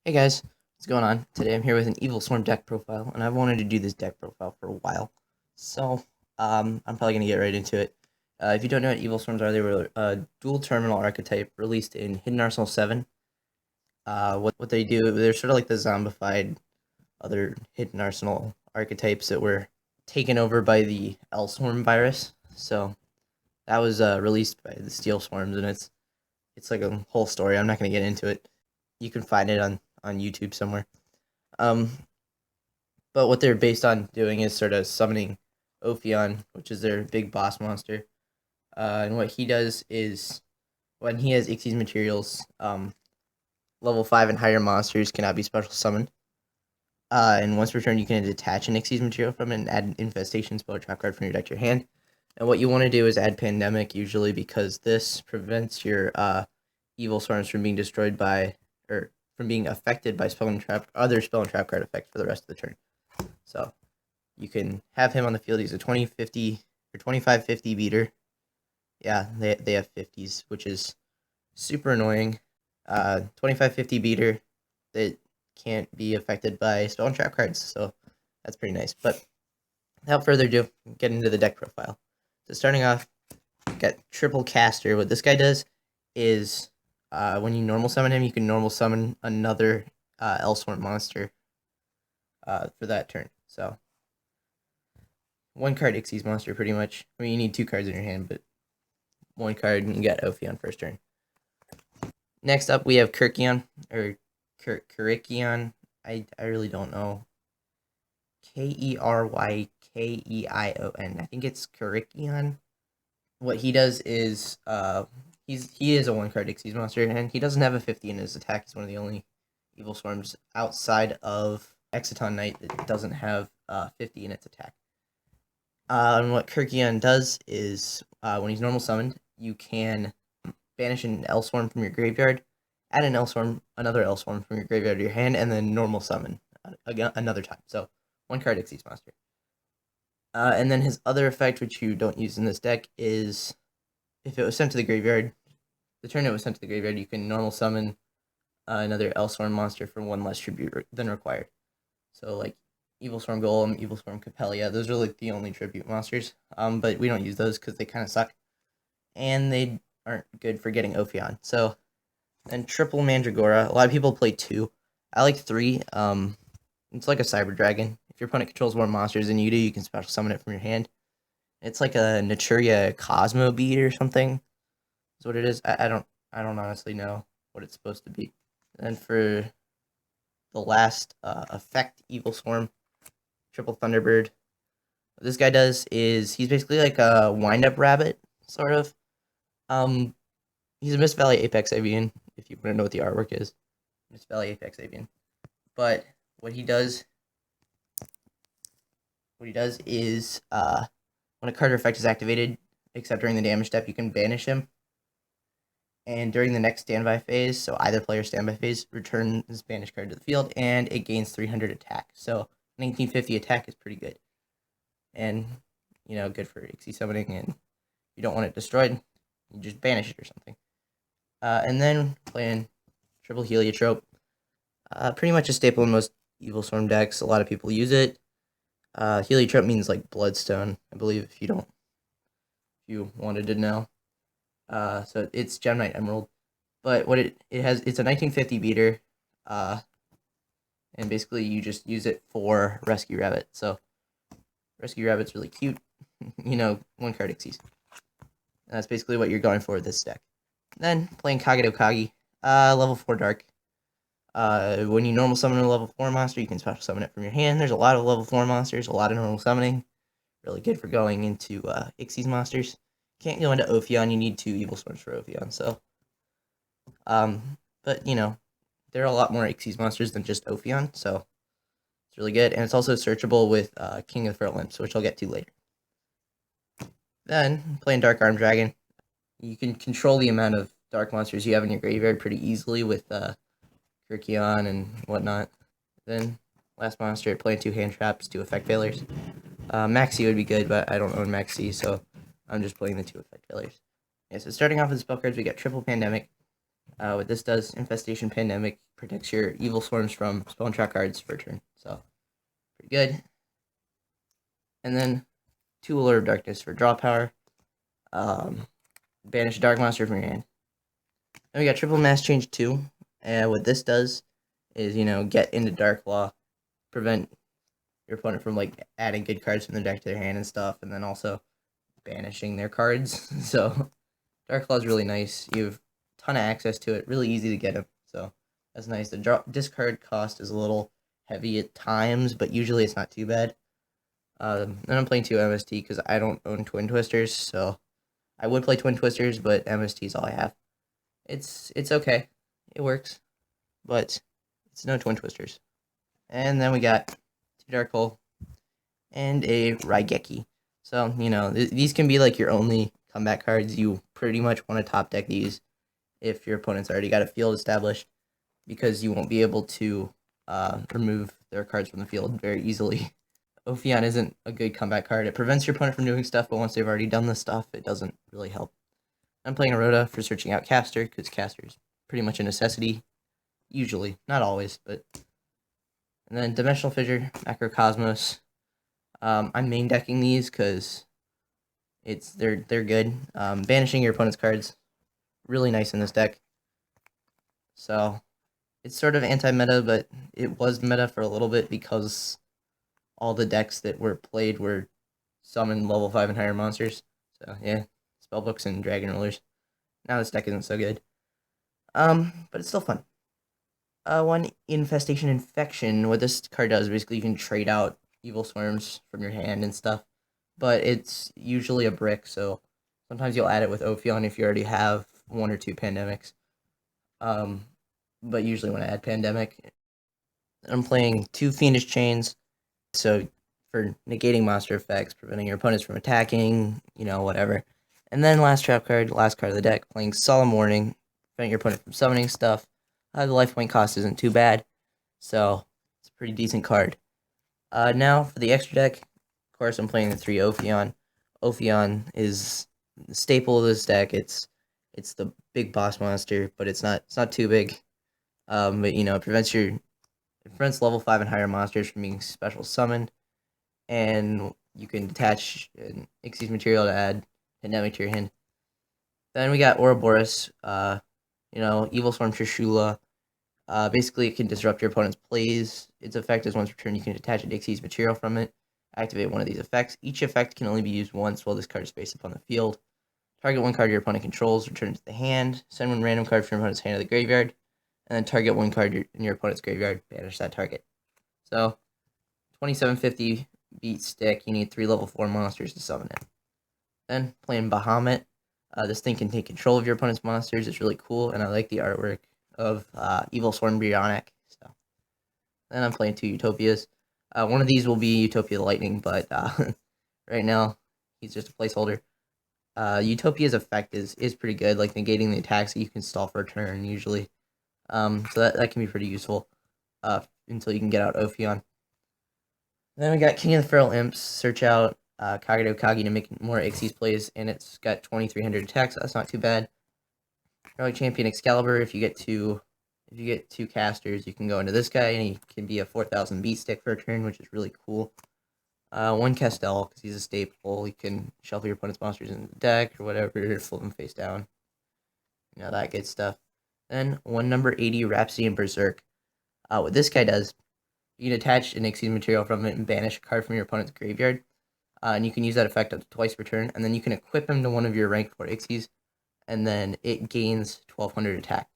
Hey guys, what's going on? Today I'm here with an Evilswarm deck profile, and I've wanted to do this deck profile for a while. So, I'm probably going to get right into it. If you don't know what Evilswarms are, they were a dual terminal archetype released in Hidden Arsenal 7. What they do, they're sort of like the zombified other Hidden Arsenal archetypes that were taken over by the Elswarm virus. So, that was released by the Steel Swarms, and it's like a whole story. I'm not going to get into it. You can find it on YouTube somewhere. Um, but what they're based on doing is sort of summoning Ophion, which is their big boss monster. And what he does is when he has Ixi's materials, level 5 and higher monsters cannot be special summoned. And once returned, you can detach an Ixi's material from it and add an Infestation spell or trap card from your deck to your hand. And what you want to do is add Pandemic, usually because this prevents your Evilswarms from being destroyed by, or from being affected by other spell and trap card effects for the rest of the turn. So you can have him on the field. He's a 20-50 or 25-50 beater. Yeah, they have 50s, which is super annoying. 25-50 beater that can't be affected by spell and trap cards, so that's pretty nice. But without further ado, get into the deck profile. So starting off, got triple Castor. What this guy does is when you normal summon him, you can normal summon another Elswarm monster for that turn. So one card Ixi's monster, pretty much. I mean, you need two cards in your hand, but one card and you got Ophion first turn. Next up, we have Kerykeion, or Kerykeion. I really don't know. Kerykeion. I think it's Kerykeion. What he does is he is a one card Ixi's monster, and he doesn't have a 50 in his attack. He's one of the only Evilswarms outside of Exciton Knight that doesn't have 50 in its attack. And what Kerykeion does is when he's normal summoned, you can banish an Elswarm from your graveyard, add another Elswarm from your graveyard to your hand, and then normal summon another time. So one card Ixi's monster. And then his other effect, which you don't use in this deck, is if it was sent to the graveyard, the turn it was sent to the graveyard, you can normal summon another Elswarm monster for one less tribute than required. So like Evilswarm Golem, Evilswarm Capelia, those are like the only tribute monsters. But we don't use those because they kind of suck, and they aren't good for getting Ophion. So then triple Mandragora. A lot of people play 2. I like 3. It's like a Cyber Dragon. If your opponent controls more monsters than you do, you can special summon it from your hand. It's like a Naturia Cosmo Bead or something. That's what it is. I don't honestly know what it's supposed to be. And for the last effect, Evilswarm, triple Thunderbird. What this guy does is he's basically like a wind-up rabbit, sort of. He's a Mist Valley Apex Avian, if you want to know what the artwork is. Mist Valley Apex Avian. But what he does is when a card or effect is activated, except during the damage step, you can banish him. And during the next standby phase, so either player's standby phase, return this banished card to the field, and it gains 300 attack. So 1950 attack is pretty good. And, good for Ixie summoning, and if you don't want it destroyed, you just banish it or something. And then playing triple Heliotrope. Pretty much a staple in most Evilswarm decks. A lot of people use it. Heliotrope means like bloodstone, I believe, if you wanted to know. So it's Gem Knight Emerald. But what it has, it's a 1950 beater. And basically you just use it for Rescue Rabbit. So Rescue Rabbit's really cute. One card Ixies. That's basically what you're going for with this deck. Then playing Kagetokage, level 4 Dark. When you normal summon a level 4 monster, you can special summon it from your hand. There's a lot of level 4 monsters, a lot of normal summoning. Really good for going into Ixi's monsters. Can't go into Ophion, you need 2 Evilswarms for Ophion, so. But, there are a lot more Ixi's monsters than just Ophion, so it's really good. And it's also searchable with King of the Fertile Imps, which I'll get to later. Then, playing Dark Arm Dragon. You can control the amount of dark monsters you have in your graveyard pretty easily with Kerykeion and whatnot. Then, last monster, playing 2 hand traps, 2 effect failures. Maxi would be good, but I don't own Maxi, so I'm just playing the 2 effect failures. Yeah, so starting off with the spell cards, we got triple Pandemic. What this does, Infestation Pandemic protects your Evilswarms from spawn trap cards for a turn. So, pretty good. And then 2 Allure of Darkness for draw power. Banish a dark monster from your hand. Then we got triple mass change 2. And what this does is, get into Dank Law, prevent your opponent from like adding good cards from the deck to their hand and stuff, and then also banishing their cards. So Dank Law is really nice. You have a ton of access to it, really easy to get him. So that's nice. The discard cost is a little heavy at times, but usually it's not too bad. Then I'm playing 2 MST because I don't own Twin Twisters, so I would play Twin Twisters, but MST is all I have. It's okay. It works, but it's no Twin Twisters. And then we got 2 Dark Hole and a Raigeki. So, these can be like your only comeback cards. You pretty much want to top deck these if your opponent's already got a field established, because you won't be able to remove their cards from the field very easily. Ophion isn't a good comeback card. It prevents your opponent from doing stuff, but once they've already done the stuff, it doesn't really help. I'm playing Rhoda for searching out Castor, because Castor is pretty much a necessity. Usually. Not always, but... And then Dimensional Fissure, Macrocosmos. I'm main decking these, because they're good. Banishing your opponent's cards, really nice in this deck. So, it's sort of anti-meta, but it was meta for a little bit, because all the decks that were played were summon level 5 and higher monsters. So, yeah, Spellbooks and Dragon Rulers. Now this deck isn't so good. But it's still fun. 1 Infestation Infection. What this card does, basically you can trade out Evilswarms from your hand and stuff. But it's usually a brick, so sometimes you'll add it with Ophion if you already have 1 or 2 Pandemics. But usually when I add Pandemic. I'm playing 2 Fiendish Chains. So, for negating monster effects, preventing your opponents from attacking, whatever. And then last card of the deck, playing Solemn Warning, preventing your opponent from summoning stuff. The life point cost isn't too bad, so it's a pretty decent card. Now, for the extra deck, of course, I'm playing the 3 Ophion. Ophion is the staple of this deck. It's the big boss monster, but it's not too big. But, it prevents level 5 and higher monsters from being special summoned, and you can detach an Xyz material to add Pandemic to your hand. Then we got Ouroboros, Evilswarm Trishula. Basically, it can disrupt your opponent's plays. Its effect is once per turn, you can detach an Xyz material from it. Activate one of these effects. Each effect can only be used once while this card is placed upon the field. Target 1 card your opponent controls, return it to the hand. Send 1 random card from your opponent's hand to the graveyard. And then target 1 card in your opponent's graveyard, banish that target. So, 2750 beat stick, you need 3 level 4 monsters to summon it. Then, playing Bahamut. This thing can take control of your opponent's monsters. It's really cool, and I like the artwork of Evilswarm Bionic. So, then I'm playing 2 Utopias. One of these will be Utopia Lightning, but right now, he's just a placeholder. Utopia's effect is pretty good, like negating the attacks that you can stall for a turn, usually. So that can be pretty useful until you can get out Ophion. Then we got King of the Feral Imps. Search out Kagetokage to make more Xyz plays, and it's got 2300 attacks. So that's not too bad. Heroic Champion Excalibur. If you get two casters, you can go into this guy, and he can be a 4000 beat stick for a turn, which is really cool. 1 Castel, because he's a staple. You can shuffle your opponent's monsters in the deck or whatever, flip them face down. That good stuff. Then 1 number 80 Rhapsody and Berserk. What this guy does, you can attach an Xyz material from it and banish a card from your opponent's graveyard. And you can use that effect up to twice per turn. And then you can equip him to one of your rank 4 Xyz. And then it gains 1200 attack.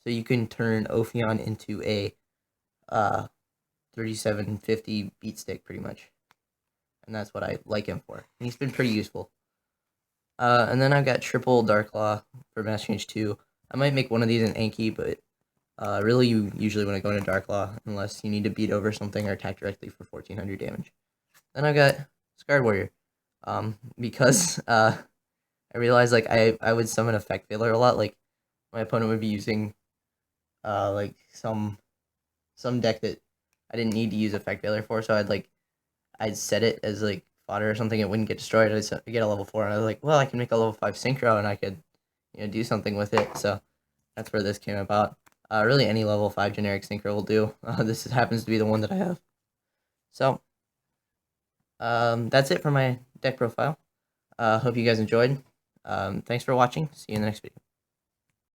So you can turn Ophion into a 3750 beat stick pretty much. And that's what I like him for. And he's been pretty useful. And then I've got triple Dank Law for Mass Change 2. I might make one of these in Anki, but really you usually want to go into Dank Law unless you need to beat over something or attack directly for 1400 damage. Then I got Scarred Warrior. Because I realized like I would summon Effect Failure a lot. Like my opponent would be using like some deck that I didn't need to use Effect Failure for, so I'd set it as like fodder or something. It wouldn't get destroyed. I'd get a level 4, and I was like, well, I can make a level 5 Synchro, and I could do something with it. So that's where this came about. Really, any level 5 generic synchro will do. This happens to be the one that I have. So, that's it for my deck profile. Hope you guys enjoyed. Thanks for watching. See you in the next video.